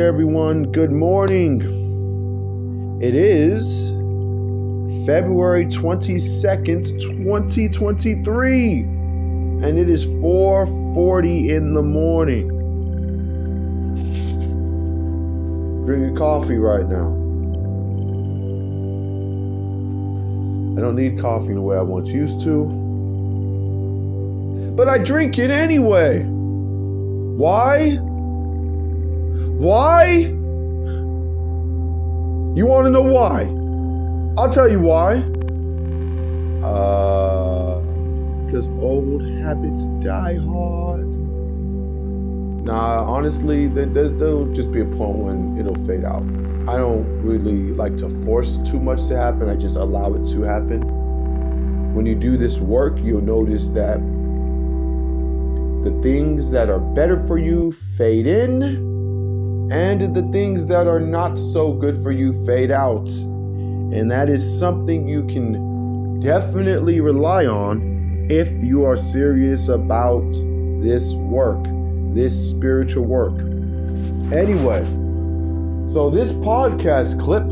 everyone. Good morning. It is February 22nd, 2023, and it is 4:40 in the morning. Drinking coffee right now. I don't need coffee the way I once used to, but I drink it anyway. Why? Why? You want to know why? I'll tell you why. Because old habits die hard. Nah, honestly, there'll just be a point when it'll fade out. I don't really like to force too much to happen. I just allow it to happen. When you do this work, you'll notice that the things that are better for you fade in, and the things that are not so good for you fade out. And that is something you can definitely rely on if you are serious about this work, this spiritual work. Anyway, so this podcast clip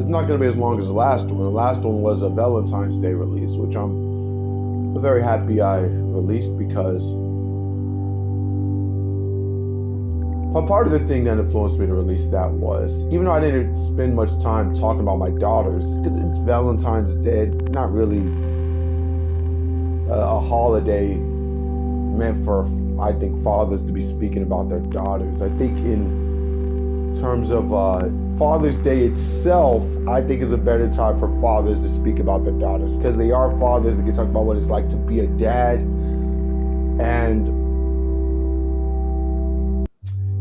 is not going to be as long as the last one. The last one was a Valentine's Day release, which I'm very happy I released, because part of the thing that influenced me to release that was, even though I didn't spend much time talking about my daughters, because it's Valentine's Day, not really a holiday meant for, I think, fathers to be speaking about their daughters. I think in terms of Father's Day itself, I think is a better time for fathers to speak about their daughters, because they are fathers. They can talk about what it's like to be a dad, and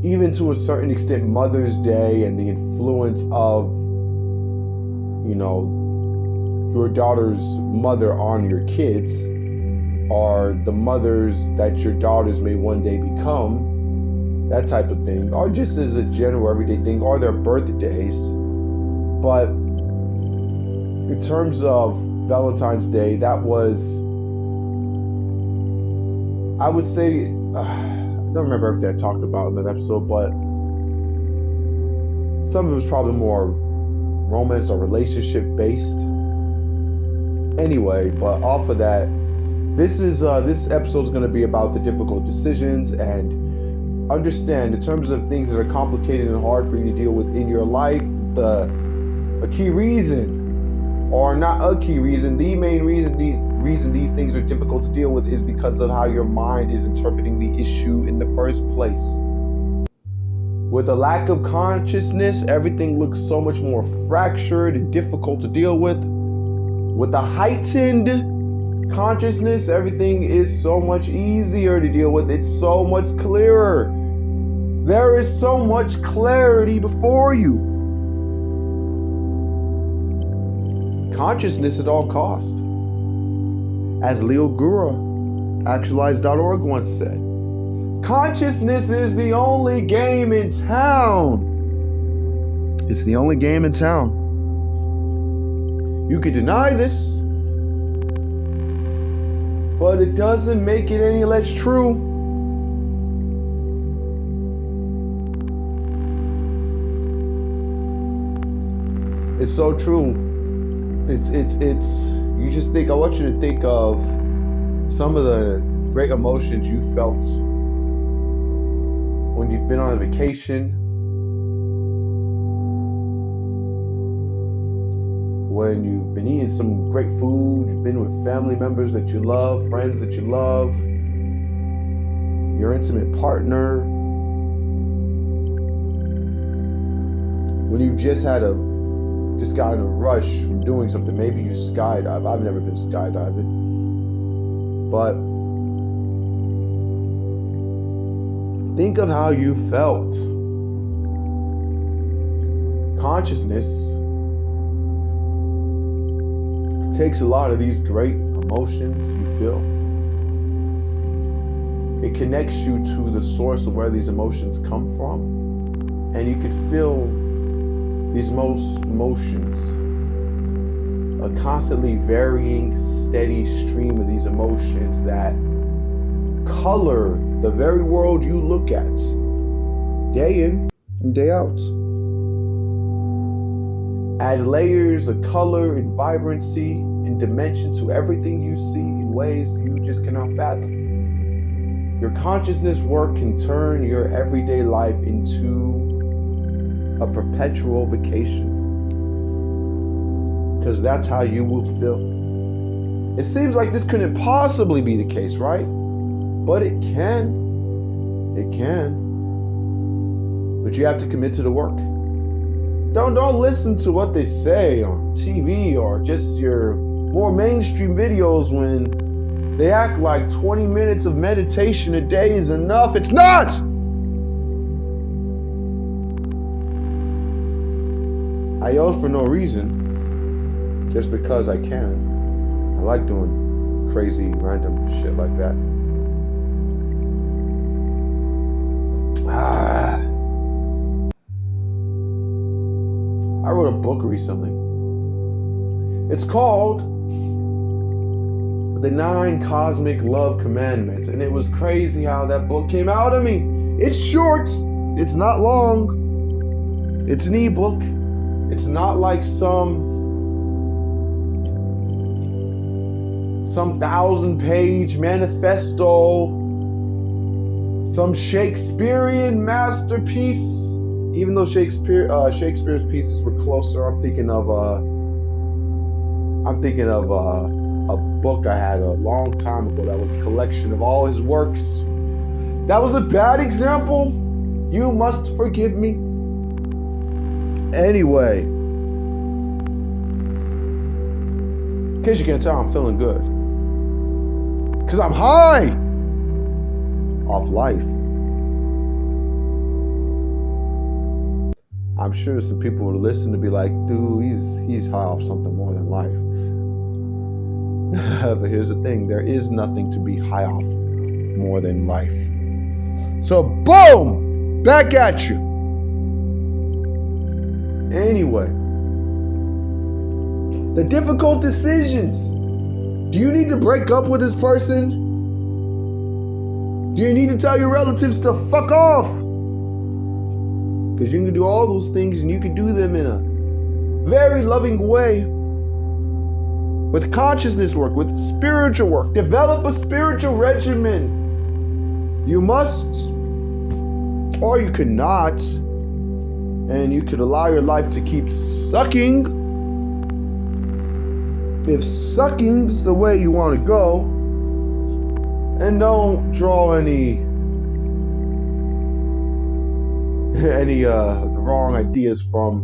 even to a certain extent, Mother's Day and the influence of, your daughter's mother on your kids, or the mothers that your daughters may one day become, that type of thing, or just as a general everyday thing, or their birthdays. But in terms of Valentine's Day, that was, I would say, I don't remember everything I talked about in that episode, but some of it was probably more romance or relationship based. Anyway, but off of that, this episode is going to be about the difficult decisions, and understand in terms of things that are complicated and hard for you to deal with in your life, a key reason, or not a key reason, the main reason these things are difficult to deal with is because of how your mind is interpreting the issue in the first place. With a lack of consciousness, everything looks so much more fractured and difficult to deal with. With a heightened consciousness, everything is so much easier to deal with. It's so much clearer. There is so much clarity before you. Consciousness at all costs. As Leo Gura, actualize.org once said, consciousness is the only game in town. It's the only game in town. You could deny this, but it doesn't make it any less true. It's so true. It's you just think, I want you to think of some of the great emotions you felt when you've been on a vacation, when you've been eating some great food, you've been with family members that you love, friends that you love, your intimate partner, when you just got in a rush from doing something. Maybe you skydive. I've never been skydiving, but think of how you felt. Consciousness takes a lot of these great emotions you feel. It connects you to the source of where these emotions come from, and you could feel these emotions, a constantly varying, steady stream of these emotions that color the very world you look at day in and day out. Add layers of color and vibrancy and dimension to everything you see in ways you just cannot fathom. Your consciousness work can turn your everyday life into a perpetual vacation, because that's how you will feel. It seems like this couldn't possibly be the case, right? But it can. It can. But you have to commit to the work. Don't listen to what they say on TV or just your more mainstream videos when they act like 20 minutes of meditation a day is enough. It's not! I yell for no reason, just because I can. I like doing crazy, random shit like that. I wrote a book recently. It's called The 9 Cosmic Love Commandments, and it was crazy how that book came out of me. It's short, it's not long, it's an ebook. It's not like some 1,000-page manifesto, some Shakespearean masterpiece. Even though Shakespeare's pieces were closer, I'm thinking of a book I had a long time ago that was a collection of all his works. That was a bad example. You must forgive me. Anyway, in case you can't tell, I'm feeling good. Because I'm high off life. I'm sure some people will listen to be like, dude, he's high off something more than life. But here's the thing, there is nothing to be high off more than life. So boom, back at you. Anyway, the difficult decisions. Do you need to break up with this person? Do you need to tell your relatives to fuck off? Because you can do all those things and you can do them in a very loving way. With consciousness work, with spiritual work. Develop a spiritual regimen. You must, or you could not. And you could allow your life to keep sucking. If sucking's the way you want to go, and don't draw any the wrong ideas from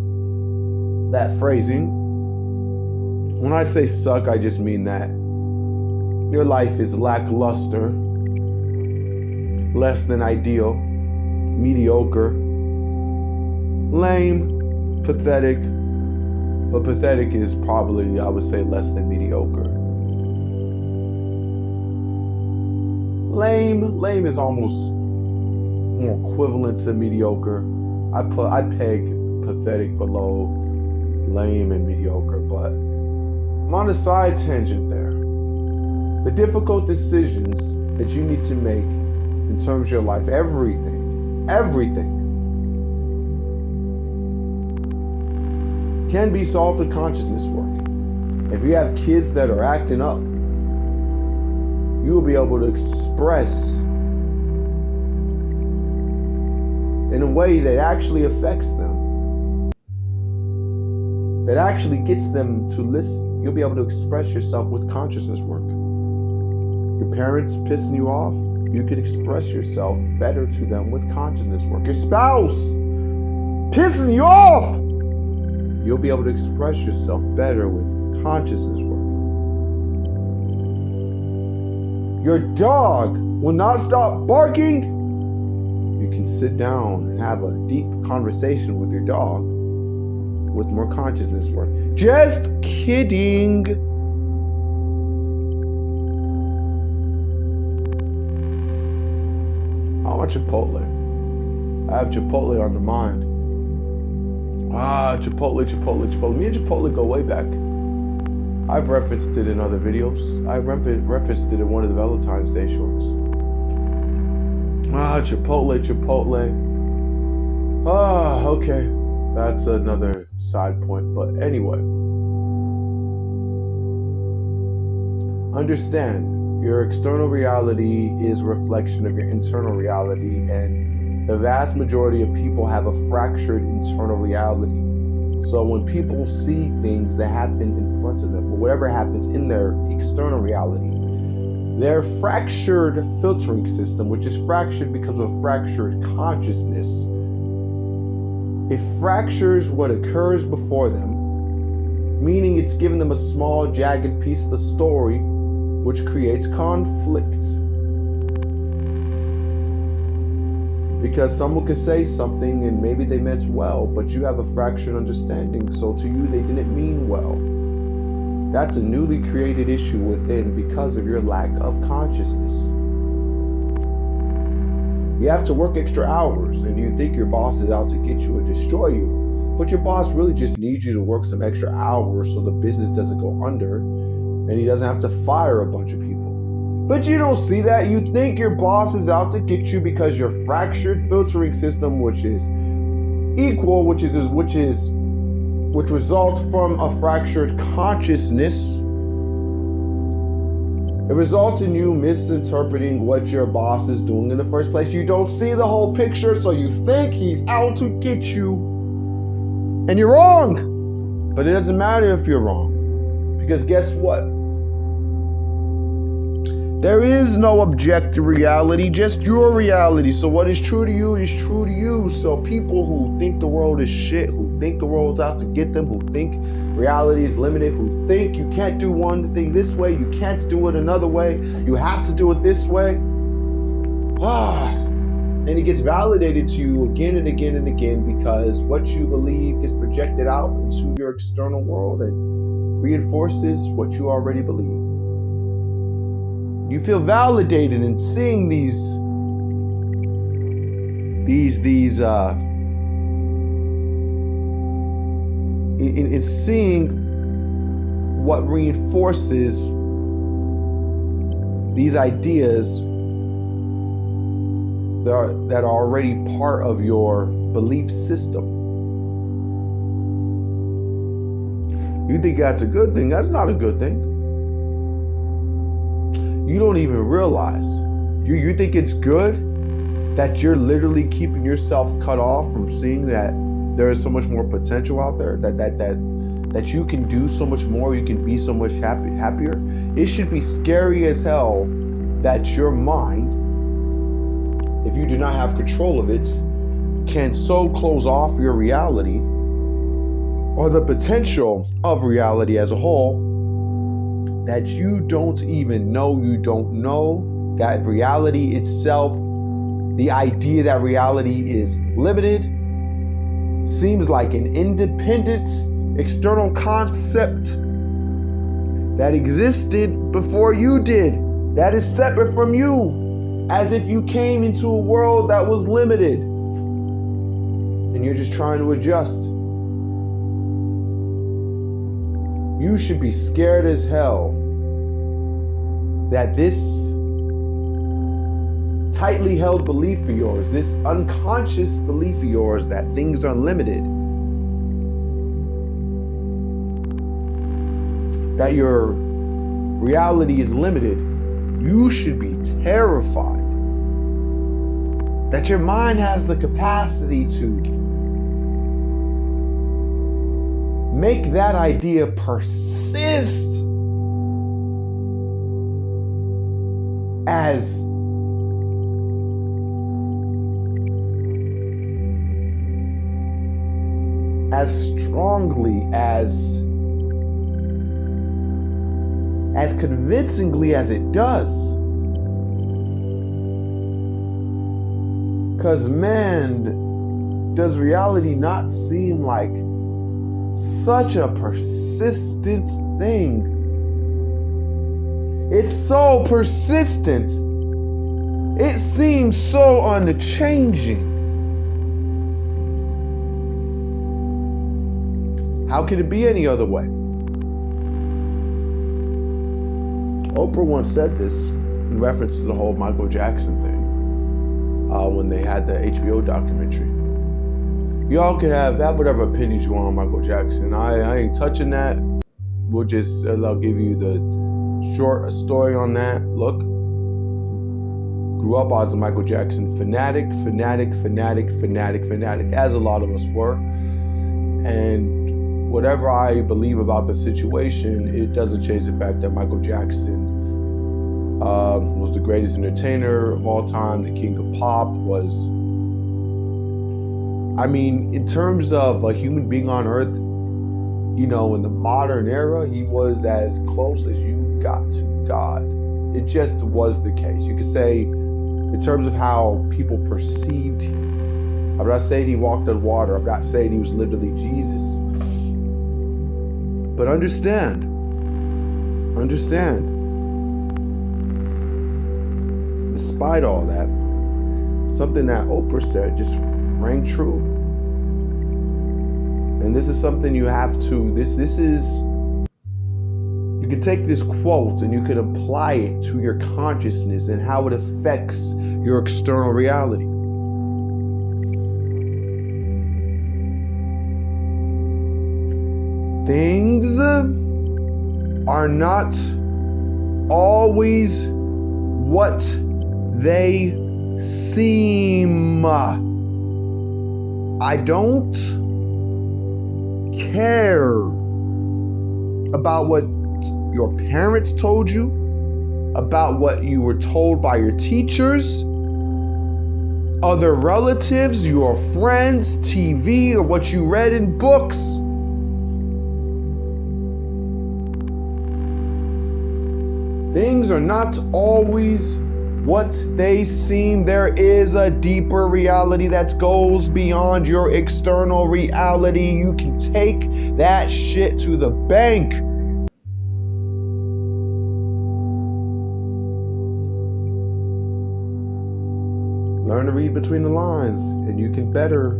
that phrasing. When I say suck, I just mean that your life is lackluster, less than ideal, mediocre, lame, pathetic, but pathetic is probably, I would say, less than mediocre. Lame is almost more equivalent to mediocre. I peg pathetic below lame and mediocre, but I'm on a side tangent there. The difficult decisions that you need to make in terms of your life, everything, can be solved with consciousness work. If you have kids that are acting up, you will be able to express in a way that actually affects them, that actually gets them to listen. You'll be able to express yourself with consciousness work. Your parents pissing you off, you could express yourself better to them with consciousness work. Your spouse pissing you off, you'll be able to express yourself better with consciousness work. Your dog will not stop barking. You can sit down and have a deep conversation with your dog with more consciousness work. Just kidding. I want Chipotle. I have Chipotle on the mind. Chipotle. Me and Chipotle go way back. I've referenced it in other videos. I referenced it in one of the Valentine's Day shorts. Chipotle. Okay. That's another side point. But anyway, understand your external reality is a reflection of your internal reality, and the vast majority of people have a fractured internal reality. So when people see things that happen in front of them, or whatever happens in their external reality, their fractured filtering system, which is fractured because of a fractured consciousness, it fractures what occurs before them, meaning it's giving them a small, jagged piece of the story, which creates conflict. Because someone could say something and maybe they meant well, but you have a fractured understanding, so to you they didn't mean well. That's a newly created issue within because of your lack of consciousness. You have to work extra hours, and you think your boss is out to get you or destroy you, but your boss really just needs you to work some extra hours so the business doesn't go under, and he doesn't have to fire a bunch of people. But you don't see that. You think your boss is out to get you because your fractured filtering system, which is equal, which results from a fractured consciousness, it results in you misinterpreting what your boss is doing in the first place. You don't see the whole picture, so you think he's out to get you. And you're wrong. But it doesn't matter if you're wrong. Because guess what? There is no objective reality, just your reality. So what is true to you is true to you. So people who think the world is shit, who think the world's out to get them, who think reality is limited, who think you can't do one thing this way, you can't do it another way, you have to do it this way. And it gets validated to you again and again and again because what you believe is projected out into your external world and reinforces what you already believe. You feel validated in seeing in seeing what reinforces these ideas that are already part of your belief system. You think that's a good thing. That's not a good thing. You don't even realize. You think it's good that you're literally keeping yourself cut off from seeing that there is so much more potential out there, that you can do so much more, you can be so much happier. It should be scary as hell that your mind, if you do not have control of it, can so close off your reality or the potential of reality as a whole that you don't even know that reality itself, the idea that reality is limited, seems like an independent external concept that existed before you did, that is separate from you, as if you came into a world that was limited and you're just trying to adjust. You should be scared as hell that this tightly held belief of yours, this unconscious belief of yours that things are limited, that your reality is limited, you should be terrified that your mind has the capacity to make that idea persist as strongly, as convincingly as it does. Because, man, does reality not seem like such a persistent thing? It's so persistent. It seems so unchanging. How could it be any other way? Oprah once said this in reference to the whole Michael Jackson thing when they had the HBO documentary. Y'all can have whatever opinions you want on Michael Jackson. I ain't touching that. I'll give you the short story on that. Look, grew up, I was a Michael Jackson fanatic, as a lot of us were. And whatever I believe about the situation, it doesn't change the fact that Michael Jackson was the greatest entertainer of all time, the king of pop, in terms of a human being on earth, in the modern era, he was as close as you got to God. It just was the case. You could say, in terms of how people perceived him, I'm not saying he walked on water. I'm not saying he was literally Jesus. But understand, despite all that, something that Oprah said just rang true. And this is something you have to, you can take this quote and you can apply it to your consciousness and how it affects your external reality. Things are not always what they seem. I don't care about what your parents told you, about what you were told by your teachers, other relatives, your friends, TV, or what you read in books. Things are not always what they seem. There is a deeper reality that goes beyond your external reality. You can take that shit to the bank. Learn to read between the lines, and you can better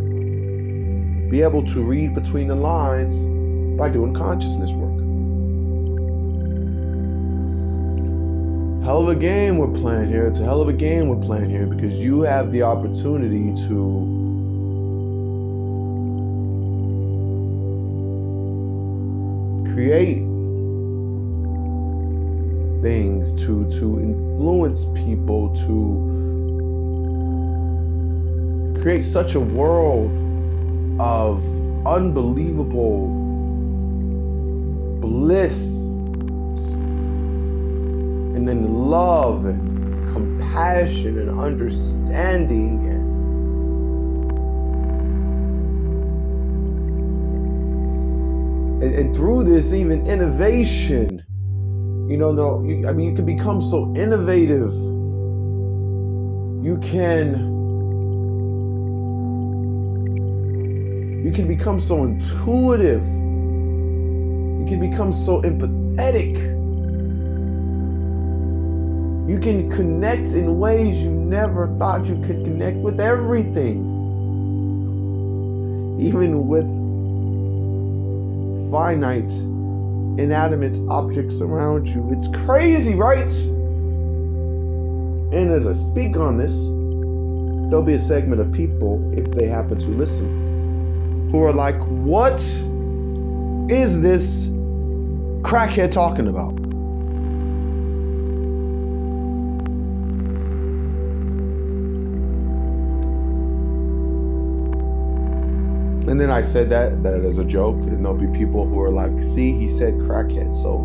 be able to read between the lines by doing consciousness work. Hell of a game we're playing here. It's a hell of a game we're playing here because you have the opportunity to create things, to influence people, to create such a world of unbelievable bliss, and then love and compassion and understanding and through this even innovation. You can become so innovative. You can become so intuitive. You can become so empathetic. You can connect in ways you never thought you could connect with everything. Even with finite, inanimate objects around you. It's crazy, right? And as I speak on this, there'll be a segment of people, if they happen to listen, who are like, what is this crackhead talking about? And then I said that as a joke, and there'll be people who are like, see, he said crackhead. So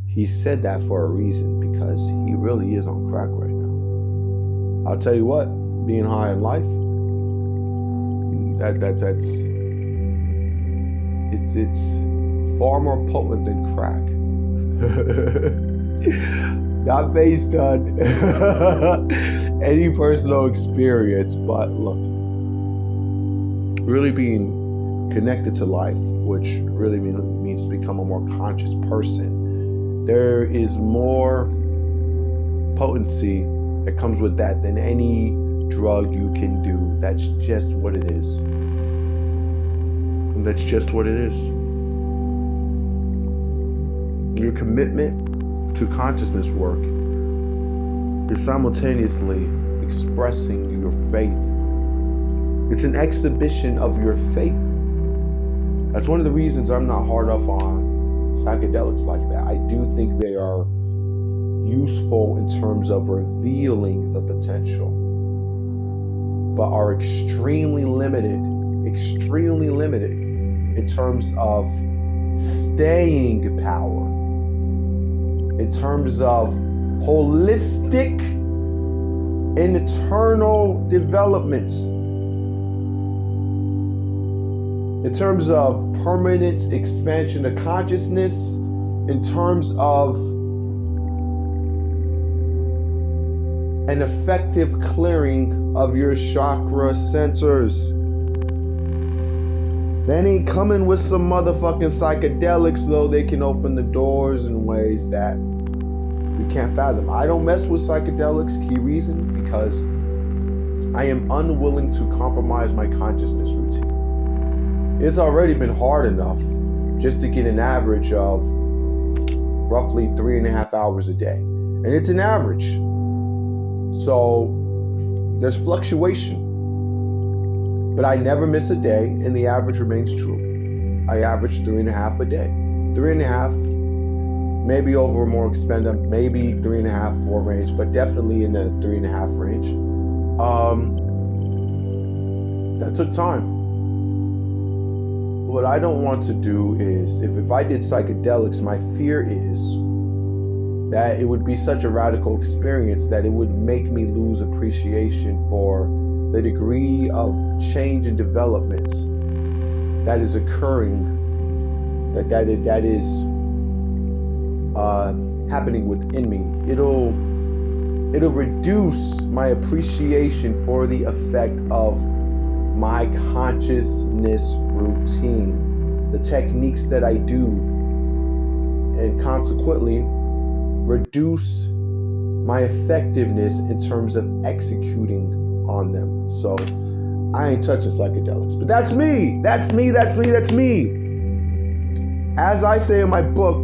he said that for a reason, because he really is on crack right now. I'll tell you what, being high in life, it's far more potent than crack. Not based on any personal experience, but look, really being connected to life, which really means to become a more conscious person. There is more potency that comes with that than any drug you can do. That's just what it is. And that's just what it is. Your commitment to consciousness work is simultaneously expressing your faith It's an exhibition of your faith. That's one of the reasons I'm not hard up on psychedelics like that. I do think they are useful in terms of revealing the potential, but are extremely limited in terms of staying power, in terms of holistic and eternal development, in terms of permanent expansion of consciousness, in terms of an effective clearing of your chakra centers. That ain't coming with some motherfucking psychedelics, though. They can open the doors in ways that we can't fathom. I don't mess with psychedelics, key reason, because I am unwilling to compromise my consciousness routine. It's already been hard enough just to get an average of roughly 3.5 hours a day. And it's an average. So there's fluctuation. But I never miss a day, and the average remains true. I average 3.5 a day. 3.5, maybe over a more expended, maybe 3.5, 4 range, but definitely in the 3.5 range. That took time. What I don't want to do is, if I did psychedelics, my fear is that it would be such a radical experience that it would make me lose appreciation for the degree of change and development that is occurring, that is happening within me. It'll reduce my appreciation for the effect of my consciousness routine, the techniques that I do, and consequently reduce my effectiveness in terms of executing on them. So I ain't touching psychedelics, but that's me. As I say in my book,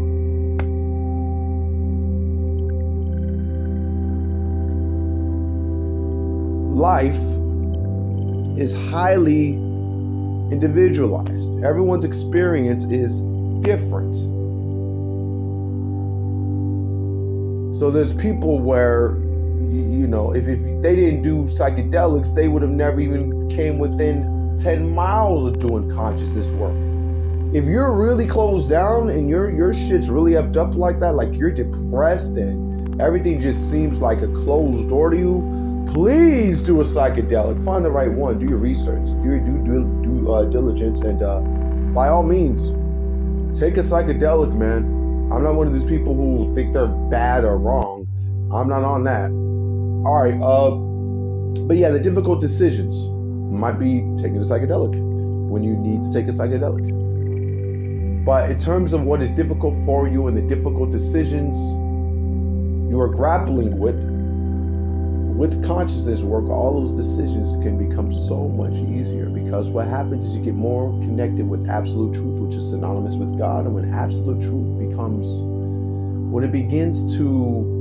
life is highly individualized. Everyone's experience is different. So there's people where, you know, if they didn't do psychedelics, they would have never even came within 10 miles of doing consciousness work. If you're really closed down and your shit's really effed up like that, like you're depressed and everything just seems like a closed door to you, please do a psychedelic. Find the right one. Do your research. Do your due diligence, and by all means, take a psychedelic, man. I'm not one of these people who think they're bad or wrong. I'm not on that. All right. But yeah, the difficult decisions might be taking a psychedelic when you need to take a psychedelic. But in terms of what is difficult for you and the difficult decisions you are grappling with consciousness work, all those decisions can become so much easier, because what happens is you get more connected with absolute truth, which is synonymous with God. And when absolute truth becomes, when it begins to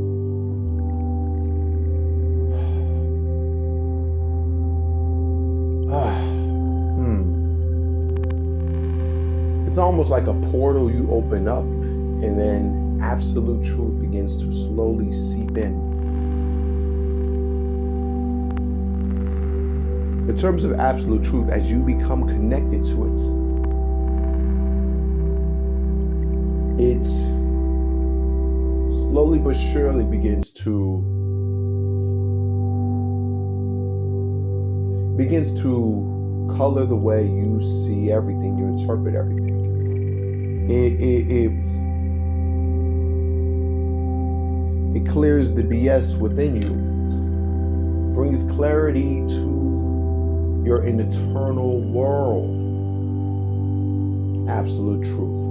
it's almost like a portal you open up, and then absolute truth begins to slowly seep in. In terms of absolute truth, as you become connected to it, it slowly but surely begins to color the way you see everything, you interpret everything. It clears the BS within you, brings clarity to your eternal world. Absolute truth.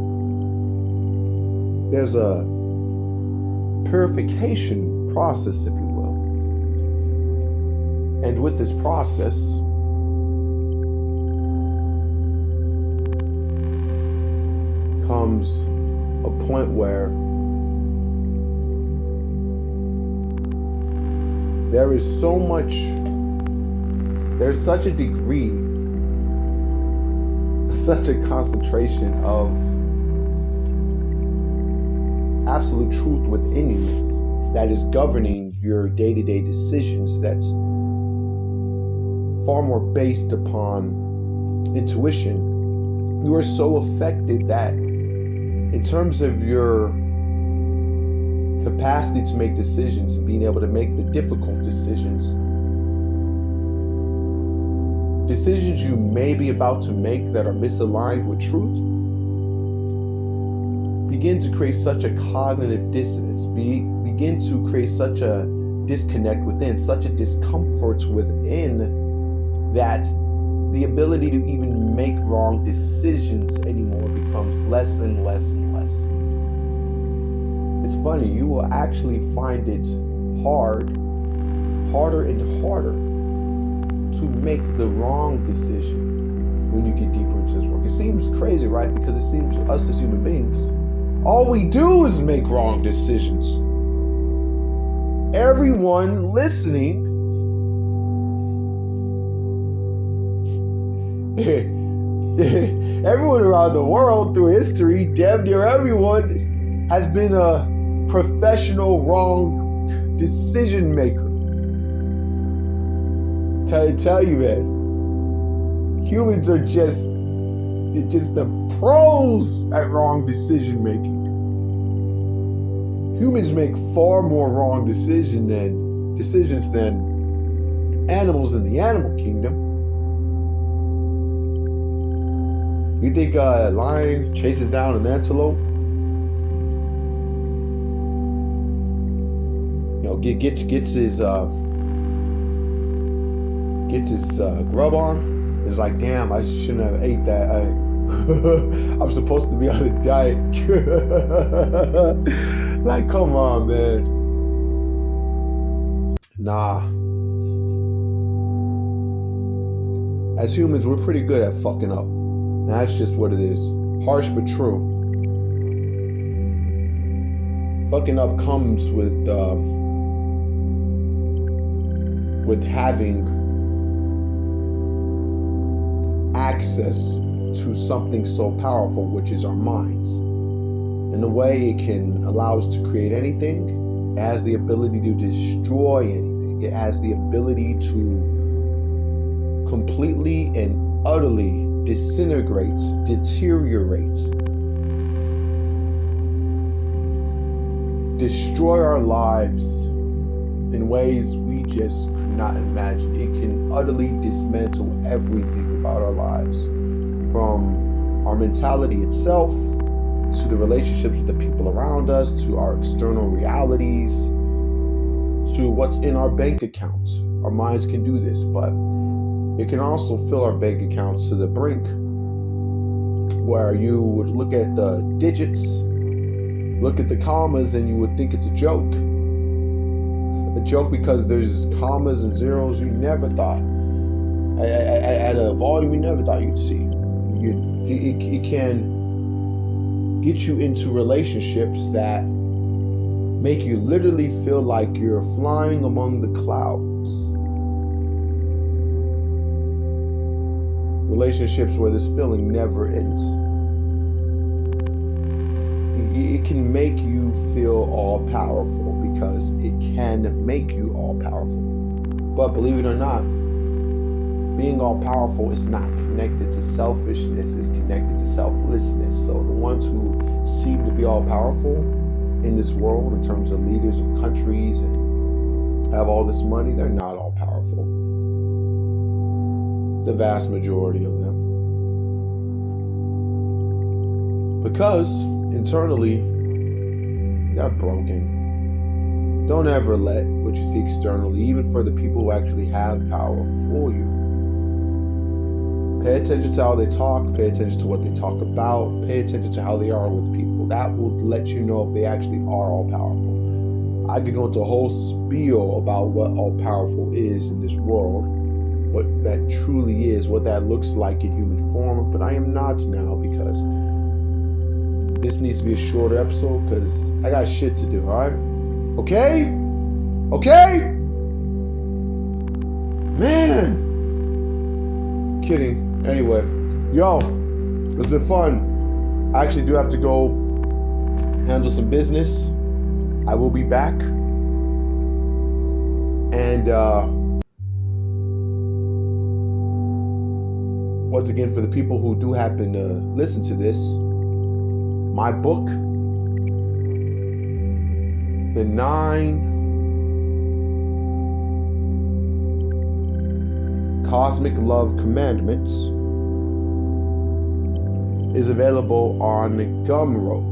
There's a purification process, if you will. And with this process, comes a point where there's such a degree such a concentration of absolute truth within you that is governing your day-to-day decisions, that's far more based upon intuition. You are so affected that in terms of your capacity to make decisions and being able to make the difficult decisions you may be about to make that are misaligned with truth, begin to create such a cognitive dissonance, begin to create such a disconnect within, such a discomfort within, that the ability to even make wrong decisions anymore becomes less and less and less. It's funny, you will actually find it harder and harder to make the wrong decision when you get deeper into this work. It seems crazy, right? Because it seems us as human beings, all we do is make wrong decisions. Everyone listening, everyone around the world through history, damn near everyone has been a professional wrong decision maker. Tell you, man, humans are just the pros at wrong decision making. Humans make far more wrong decisions than animals in the animal kingdom. You think a lion chases down an antelope? You know, gets his grub on. It's like, damn, I shouldn't have ate that. I'm supposed to be on a diet. Like, come on, man. Nah. As humans, we're pretty good at fucking up. That's just what it is. Harsh but true. Fucking up comes with having access to something so powerful, which is our minds. In the way it can allow us to create anything, it has the ability to destroy anything. It has the ability to completely and utterly disintegrate, deteriorate, destroy our lives in ways we just could not imagine. It can utterly dismantle everything about our lives, from our mentality itself, to the relationships with the people around us, to our external realities, to what's in our bank accounts. Our minds can do this, but it can also fill our bank accounts to the brink, where you would look at the digits, look at the commas, and you would think it's a joke. A joke because there's commas and zeros you never thought, at a volume you never thought you'd see. It can get you into relationships that make you literally feel like you're flying among the clouds. Relationships where this feeling never ends. It can make you feel all powerful because it can make you all powerful. But believe it or not, being all powerful is not connected to selfishness, it's connected to selflessness. So the ones who seem to be all powerful in this world in terms of leaders of countries and have all this money, they're not all powerful. The vast majority of them. Because internally, they're broken. Don't ever let what you see externally, even for the people who actually have power, fool you. Pay attention to how they talk, pay attention to what they talk about, pay attention to how they are with people. That will let you know if they actually are all powerful. I could go into a whole spiel about what all powerful is in this world, what that truly is, what that looks like in human form, but I am not now because this needs to be a shorter episode because I got shit to do, alright? Okay? Okay? Man! Kidding. Anyway, yo, It's been fun. I actually do have to go handle some business. I will be back. And once again, for the people who do happen to listen to this, my book, The 9 Cosmic Love Commandments, is available on Gumroad.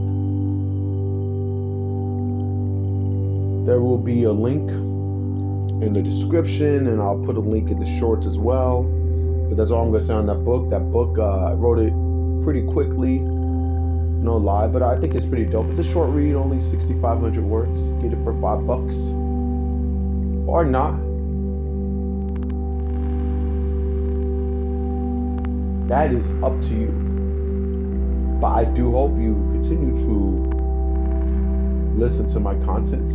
There will be a link in the description, and I'll put a link in the shorts as well. But that's all I'm going to say on that book. That book, I wrote it pretty quickly, no lie, but I think it's pretty dope. It's a short read, only 6,500 words. Get it for $5 or not. That is up to you. But I do hope you continue to listen to my content.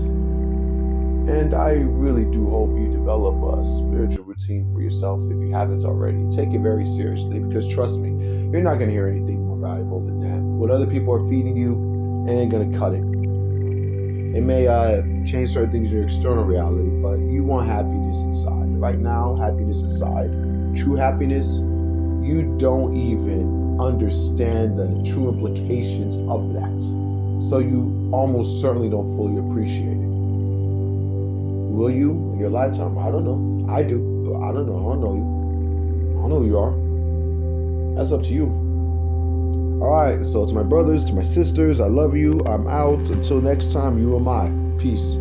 And I really do hope you develop a spiritual routine for yourself if you haven't already. Take it very seriously, because trust me, you're not going to hear anything more valuable than that. What other people are feeding you, it ain't going to cut it. It may change certain things in your external reality, but you want happiness inside. Right now, happiness inside, true happiness, you don't even understand the true implications of that. So you almost certainly don't fully appreciate it. Will you in your lifetime? I don't know. I do. But I don't know. I don't know you. I don't know who you are. That's up to you. Alright, so to my brothers, to my sisters, I love you. I'm out. Until next time, you am I. Peace.